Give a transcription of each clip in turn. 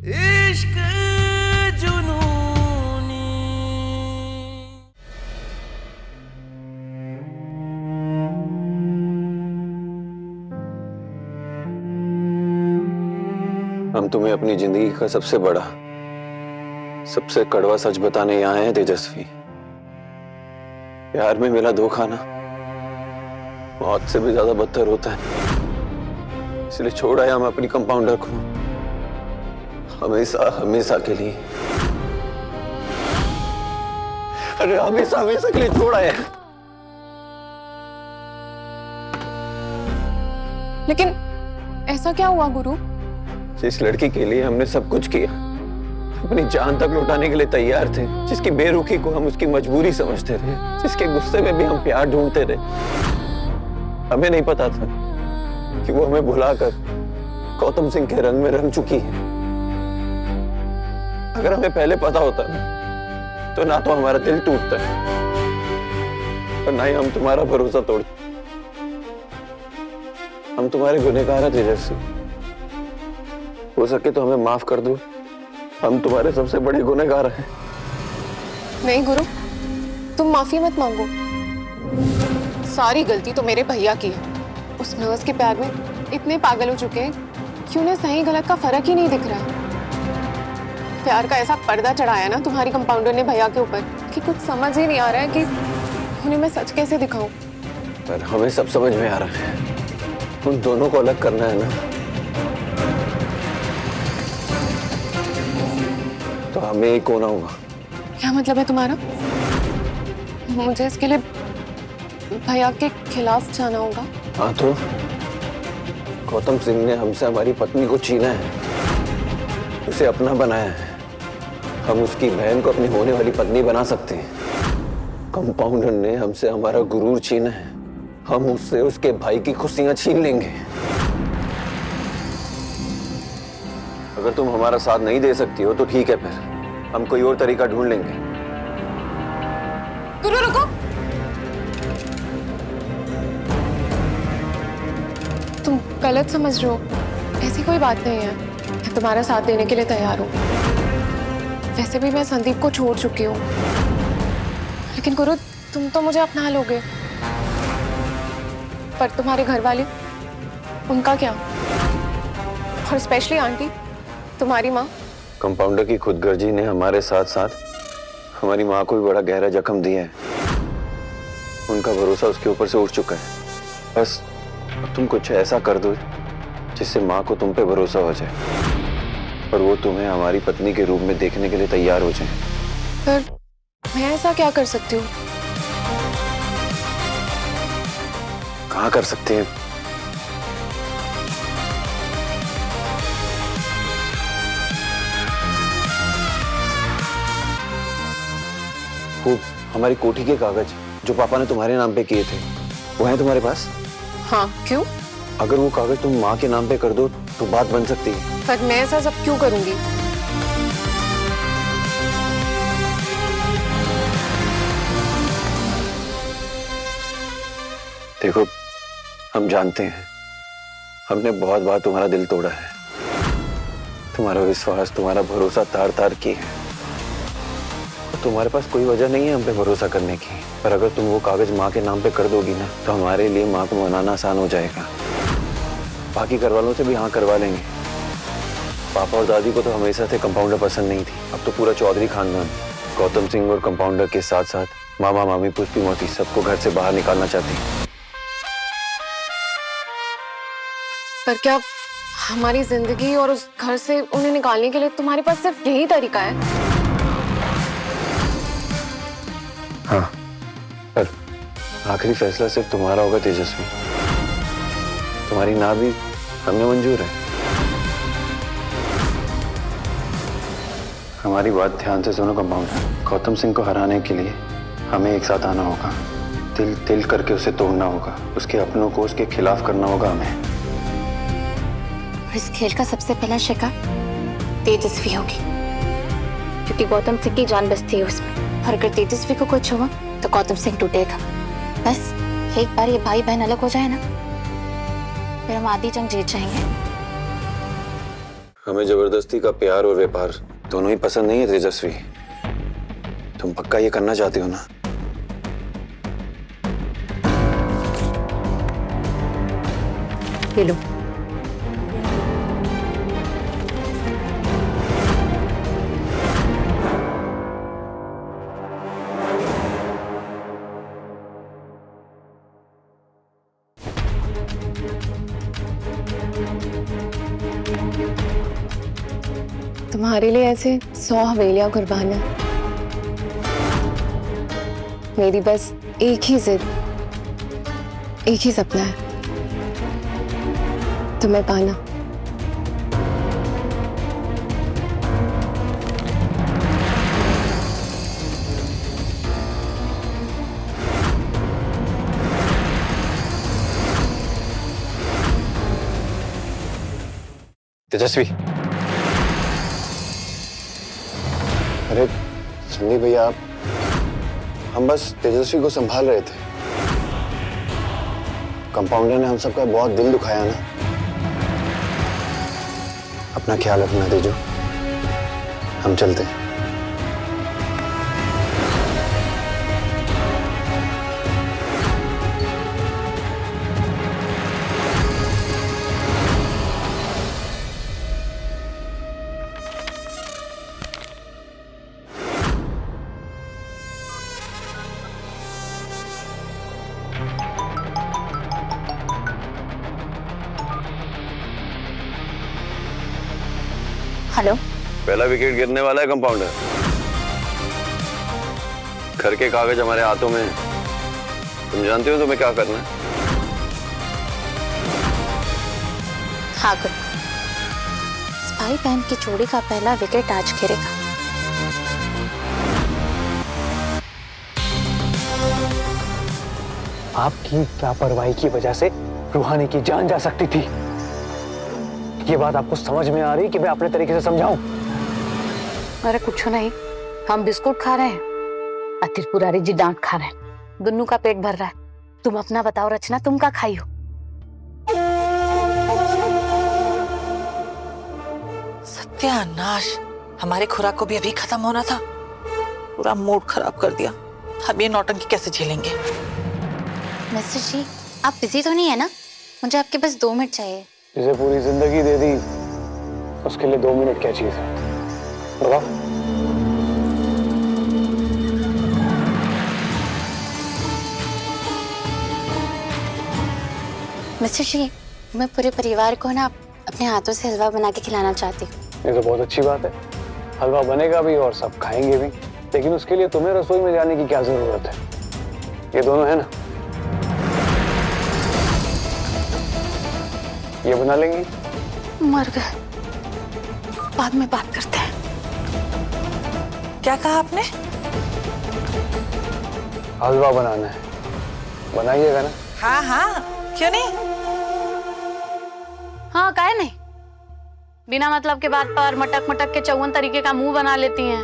इश्क जुनूनी। हम तुम्हें अपनी जिंदगी का सबसे बड़ा, सबसे कड़वा सच बताने यहाँ आए हैं तेजस्वी। प्यार में मिला धोखा ना मौत से भी ज्यादा बदतर होता है। इसलिए छोड़ आया हम अपनी कंपाउंडर को हमेशा हमेशा के लिए। अरे हमेशा हमेशा के लिए छोड़ आया। लेकिन ऐसा क्या हुआ गुरु? जिस लड़की के लिए हमने सब कुछ किया, अपनी जान तक लौटाने के लिए तैयार थे, जिसकी बेरुखी को हम उसकी मजबूरी समझते रहे, जिसके गुस्से में भी हम प्यार ढूंढते रहे, हमें नहीं पता था कि वो हमें भुलाकर गौतम सिंह के रंग में रंग चुकी है। अगर हमें पहले पता होता ना, तो ना तो हमारा दिल टूटता और ना ही हम तुम्हारा भरोसा तोड़ते। हम तुम्हारे गुनहगार हैं तेजस्वी, हो सके तो हमें माफ कर दो। हम तुम्हारे सबसे बड़े गुनहगार हैं। नहीं गुरु, तुम माफी मत मांगो। सारी गलती तो मेरे भैया की है। उस नर्स के प्यार में इतने पागल हो चुके हैं कि उन्हें सही गलत का फर्क ही नहीं दिख रहा है। प्यार का ऐसा पर्दा चढ़ाया ना तुम्हारी कंपाउंडर ने भैया के ऊपर कि कुछ समझ ही नहीं आ रहा है कि उन्हें मैं सच कैसे दिखाऊं। पर हमें सब समझ में आ रहा है, उन दोनों को अलग करना है ना, तो हमें एक होना होगा। क्या मतलब है तुम्हारा? मुझे इसके लिए भैया के खिलाफ जाना होगा? हाँ तो गौतम सिंह ने हमसे हमारी पत्नी को छीना है, उसे अपना बनाया है। हम उसकी बहन को अपनी होने वाली पत्नी बना सकते हैं। कंपाउंडर ने हमसे हमारा गुरूर छीना है, हम उससे उसके भाई की खुशियां छीन लेंगे। अगर तुम हमारा साथ नहीं दे सकती हो तो ठीक है, फिर हम कोई और तरीका ढूंढ लेंगे। गुरु रुको, तुम गलत समझ रहे हो। ऐसी कोई बात नहीं है, मैं तुम्हारा साथ देने के लिए तैयार हूँ। वैसे भी मैं संदीप को छोड़ चुकी हूँ, लेकिन गुरु तुम तो मुझे अपना लोगे, पर तुम्हारे घर वाले, उनका क्या? और स्पेशली आंटी, तुम्हारी माँ। कंपाउंडर की खुदगर्जी ने हमारे साथ साथ हमारी माँ को भी बड़ा गहरा जख्म दिया है। उनका भरोसा उसके ऊपर से उठ चुका है। बस अब तुम कुछ ऐसा कर दो जिससे माँ को तुम पे भरोसा हो जाए और वो तुम्हें हमारी पत्नी के रूप में देखने के लिए तैयार हो जाए। पर मैं ऐसा क्या कर सकती हूँ? कहाँ कर सकते हैं? वो हमारी कोठी के कागज जो पापा ने तुम्हारे नाम पे किए थे, वो हैं तुम्हारे पास? हाँ, क्यों? अगर वो कागज तुम माँ के नाम पे कर दो तो बात बन सकती है। पर मैं ऐसा सब क्यों करूंगी? देखो, हम जानते हैं हमने बहुत बार तुम्हारा दिल तोड़ा है, तुम्हारा विश्वास, तुम्हारा भरोसा तार तार की है। तुम्हारे पास कोई वजह नहीं है हम पे भरोसा करने की। पर अगर तुम वो कागज माँ के नाम पे कर दोगी ना, तो हमारे लिए माँ को मनाना आसान हो जाएगा। बाकी घर वालों से भी हाँ करवा लेंगे। पापा और दादी को तो हमेशा से कंपाउंडर पसंद नहीं थी, अब तो पूरा चौधरी खानदान गौतम सिंह और कंपाउंडर के साथ साथ मामा मामी पुष्पी मोती सबको घर से बाहर निकालना चाहती है। पर क्या हमारी जिंदगी और उस घर से उन्हें निकालने के लिए तुम्हारे पास सिर्फ यही तरीका है? हाँ, पर आखिरी फैसला सिर्फ तुम्हारा होगा तेजस्वी। तुम्हारी ना भी हमें मंजूर है। हमारी बात ध्यान से सुनो कंपाउंडर। गौतम सिंह को हराने के लिए हमें एक साथ आना होगा, तिल तिल करके उसे तोड़ना होगा, उसके अपनों को उसके खिलाफ करना होगा हमें। इस खेल का सबसे पहला शिकार तेजस्वी होगी, क्योंकि गौतम सिंह की जान बसती है उसमें। और अगर तेजस्वी को कुछ हुआ तो गौतम सिंह टूटेगा। बस एक बार ये भाई बहन अलग हो जाए ना, फिर हम आधी जंग जीत जाएंगे। हमें जबरदस्ती का प्यार और व्यापार दोनों ही पसंद नहीं है तेजस्वी। तुम पक्का ये करना चाहती हो ना? ये लो। तुम्हारे लिए ऐसे 100 हवेलियां कुर्बान है। मेरी बस एक ही जिद, एक ही सपना है, तुम्हें पाना। तेजस्वी, अरे संदीप भैया, हम बस तेजस्वी को संभाल रहे थे। कंपाउंडर ने हम सबका बहुत दिल दुखाया ना। अपना ख्याल रखना तेजो, हम चलते हैं। हेलो। पहला विकेट गिरने वाला है कंपाउंडर। घर के कागज हमारे हाथों में हैं। तुम जानते हो तुम्हें क्या करना है? हाँ गुरु, स्पाई पैन की जोड़ी का पहला विकेट आज गिरेगा। आपकी लापरवाही की वजह से रूहानी की जान जा सकती थी। ये बात आपको समझ में आ रही कि मैं अपने तरीके से समझाऊं? अरे कुछ नहीं, हम बिस्कुट खा रहे हैं और त्रिपुरारी जी डांट खा रहे हैं। दोनों का पेट भर रहा है। तुम अपना बताओ रचना, तुम क्या खाई हो? सत्यानाश, हमारे खुराक को भी अभी खत्म होना था। पूरा मूड खराब कर दिया। अब ये नौटंकी कैसे झेलेंगे? मिस्टर जी, आप बिजी तो नहीं है ना? मुझे आपके बस 2 मिनट चाहिए। जिसे पूरी जिंदगी दे दी, उसके लिए 2 मिनट क्या चीज है? बताओ। मिस्टर जी, मैं पूरे परिवार को ना अपने हाथों से हलवा बना के खिलाना चाहती हूँ। ये तो बहुत अच्छी बात है। हलवा बनेगा भी और सब खाएंगे भी, लेकिन उसके लिए तुम्हें रसोई में जाने की क्या जरूरत है? ये दोनों है ना, ये बना लेंगी। मर गए, बाद में बात करते हैं। क्या कहा आपने? हलवा बनाना है, बनाइएगा ना? हाँ हाँ, क्यों नहीं। हाँ, काहे नहीं। बिना मतलब के बात पर मटक मटक के 54 तरीके का मुंह बना लेती हैं।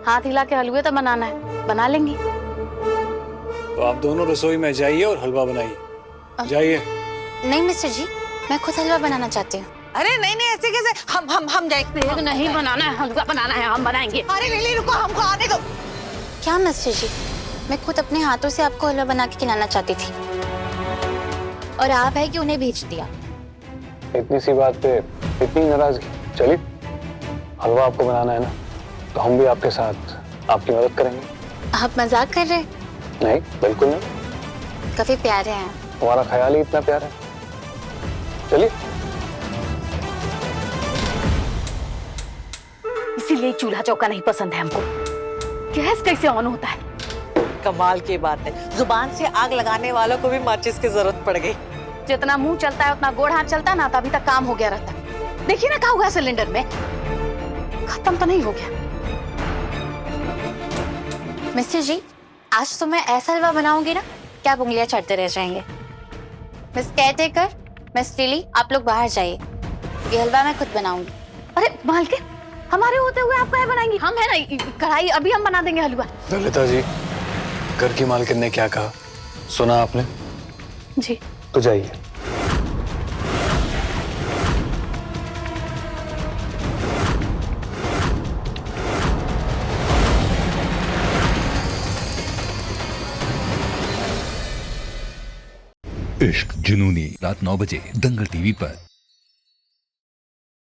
हाथ हिला के हलवे तो बनाना है, बना लेंगी। तो आप दोनों रसोई में जाइए और हलवा बनाइए। जाइए। नहीं मिस्टर जी, मैं खुद हलवा बनाना चाहती हूँ। अरे नहीं नहीं, ऐसे कैसे? हम जाएंगे। नहीं बनाना है, हलवा बनाना है, हम बनाएंगे। अरे नहीं, रुको, हमको आने दो। क्या मिस्टर जी, मैं खुद अपने हाथों से आपको हलवा बना के खिलाना चाहती थी, और आप है कि उन्हें भेज दिया। इतनी सी बात पे इतनी नाराजगी? चलिए, हलवा आपको बनाना है ना, तो हम भी आपके साथ आपकी मदद करेंगे। आप मजाक कर रहे हैं? नहीं, बिल्कुल नहीं। काफी प्यारे हैं। हमारा ख्याल ही इतना प्यारा है। चलिए। इसीलिए चूल्हा चौका नहीं पसंद है हमको। गैस कैसे ऑन होता है? कमाल की बात है, जुबान से आग लगाने वालों को भी माचिस की जरूरत पड़ गई। जितना मुंह चलता है उतना गोड़ हाथ चलता है ना, तो अभी तक काम हो गया रहता है। देखिए ना क्या हुआ सिलेंडर में, खत्म तो नहीं हो गया। मिस्टर जी, आज तो मैं ऐसा हलवा बनाऊंगी ना क्या आप उंगलियां चढ़ते रह जाएंगे। मिस केयरटेकर, मिस लिली, आप लोग बाहर जाइए। ये हलवा मैं खुद बनाऊंगी। अरे मालकिन, हमारे होते हुए आप क्या बनाएंगी? हम है ना कढ़ाई, अभी हम बना देंगे हलवा। ललिता जी, घर की मालकिन ने क्या कहा, सुना आपने? जी। तो जाइए। इश्क जुनूनी रात 9 बजे दंगल टीवी पर।